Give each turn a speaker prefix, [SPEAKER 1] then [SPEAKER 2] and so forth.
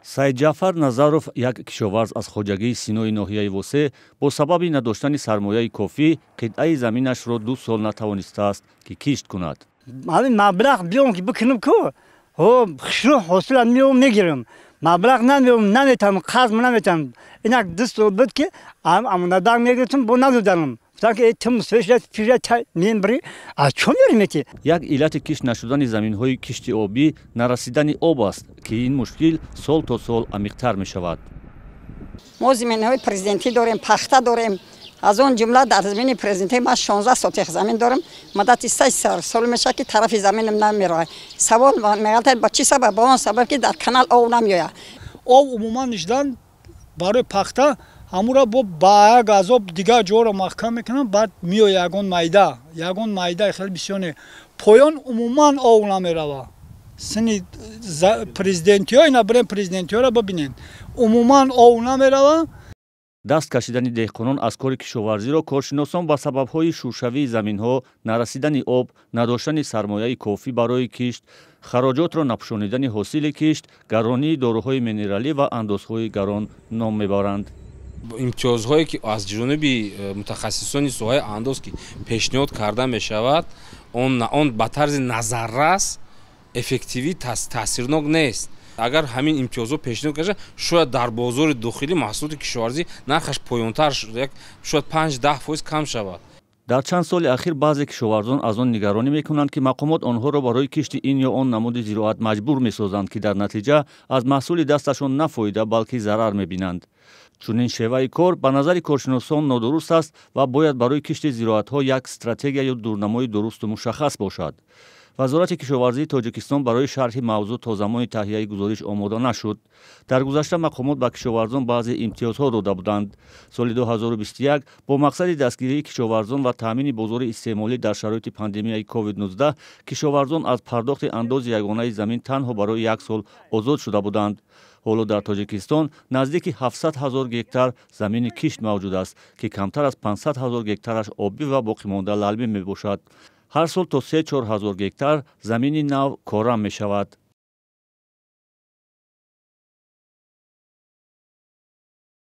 [SPEAKER 1] Саидҷафар Назаров, як кишоварз аз хоҷагии Синои ноҳияи Восе, бо сабаби надоштани сармояи кофӣ қитъаи заминашро 2 сол натавонистааст ки кишт кунад.
[SPEAKER 2] Ҳамин маблағ биём ки бикунам ку, хушрӯ ҳосила мегирам. Маблағ наметавонам, қарз наметавонам. Инак 2 сол буд ки амонадар мегирифтам, бо надоданам.
[SPEAKER 1] Як иллати кишт нашудани заминҳои кишти обӣ нарасидани об аст, ки ин мушкил сол то сол амиқтар мешавад.
[SPEAKER 3] мо заминҳои президентӣ дорем, пахта дорем. аз он ҷумла дар замини президентӣ ман 16 сотих замин дорам. муддати 3 сол мешавад ки тарафи заминам намерояд. савол мегалад ба чӣ сабаб? ба он сабаб ки дар канал об намеояд.
[SPEAKER 4] об умуман нишдан барои пахта ҳамура ба як азоб дигар ҷоро маҳкам мекунам, баъд миёя ягон майда хеле бисёне. Поён умуман об намерава. Сини президентиҳо ина бирем президентиҳоро бибинен. Умуман об намерава.
[SPEAKER 1] Даст кашидани деҳқонон аз кори кишоварзиро коршиносон ба сабабҳои шӯршавии заминҳо, нарасидани об, надоштани сармояи кофӣ барои кишт, хароҷотро напӯшонидани ҳосили кишт, гаронии доруҳои минералӣ ва андозҳои гарон ном мебаранд.
[SPEAKER 5] имтиёзҳое ки аз ҷониби мутахассисони соҳаи андоз ки пешниҳод карда мешавад, он ба тарзи назаррас эффективӣ таъсирнок нест. агар ҳамин имтиёзҳо пешниҳод карда шояд дар бозори дохилӣ маҳсулоти кишоварзӣ нархаш поёнтар шояд 5-10% кам шавад.
[SPEAKER 1] дар чанд соли ахир баъзе кишоварзон аз он нигаронӣ мекунанд ки мақомот онҳоро барои кишти ин ё он намуди зироат маҷбур месозанд, ки дар натиҷа аз маҳсули дасташон на фоида, балки зарар мебинанд. чунин шеваи кор ба назари коршиносон нодуруст аст ва бояд барои кишти зироатҳо як стратегия ё дурнамои дурусту мушаххас бошад. вазорати кишоварзии Тоҷикистон барои шарҳи мавзӯъ то замони таҳияи гузориш омода нашуд. дар гузашта мақомот ба кишоварзон баъзе имтиёзҳо дода буданд. соли 2021 бо мақсади дастгирии кишоварзон ва таъмини бозори истеъмолӣ дар шароити пандемияи COVID-19 кишоварзон аз пардохти андози ягонаи замин танҳо барои 1 сол озод шуда буданд. ҳоло дар Тоҷикистон наздики 700 000 гектар замини кишт мавҷуд аст, ки камтар аз 500 000 гектараш обӣ ва боқимонда лалмӣ мебошад. ҳар сол то 3-4 ҳазор гектар замини нав корам мешавад.